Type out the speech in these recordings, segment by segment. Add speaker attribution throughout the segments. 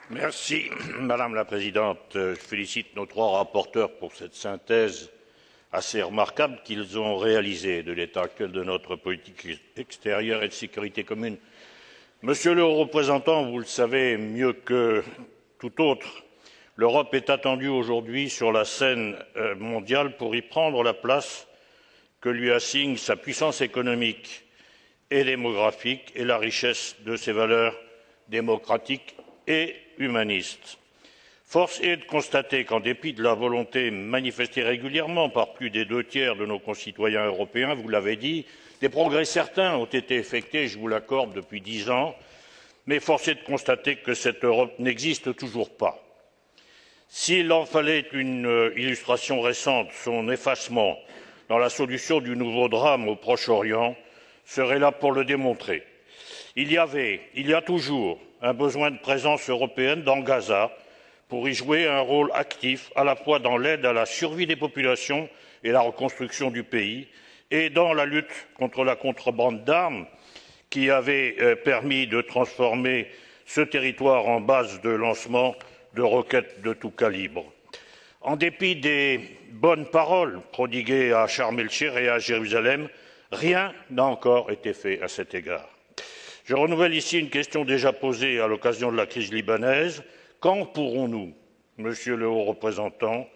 Speaker 1: Madame la Présidente. Je félicite nos trois rapporteurs pour cette synthèse assez remarquable qu'ils ont réalisée de l'état actuel de notre politique extérieure et de sécurité commune. Monsieur le haut représentant, vous le savez mieux que tout autre, l'Europe est attendue aujourd'hui sur la scène mondiale pour y prendre la place que lui assigne sa puissance économique et démographique et la richesse de ses valeurs démocratiques et humanistes. Force est de constater qu'en dépit de la volonté manifestée régulièrement par plus des 2/3 de nos concitoyens européens, vous l'avez dit, des progrès certains ont été effectués, je vous l'accorde, depuis 10 ans, mais force est de constater que cette Europe n'existe toujours pas. S'il en fallait une illustration récente, son effacement dans la solution du nouveau drame au Proche-Orient serait là pour le démontrer. Il y a toujours un besoin de présence européenne dans Gaza pour y jouer un rôle actif à la fois dans l'aide à la survie des populations et la reconstruction du pays et dans la lutte contre la contrebande d'armes qui avait permis de transformer ce territoire en base de lancement de roquettes de tout calibre. En dépit des bonnes paroles prodiguées à Sharm el-Cheikh et à Jérusalem, rien n'a encore été fait à cet égard. Je renouvelle ici une question déjà posée à l'occasion de la crise libanaise. Quand pourrons-nous, Monsieur le haut représentant,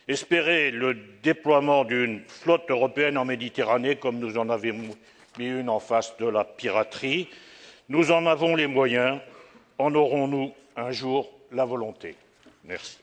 Speaker 1: espérer le déploiement d'une flotte européenne en Méditerranée comme nous en avons mis une en face de la piraterie? Nous en avons les moyens. En aurons-nous un jour la volonté? Merci.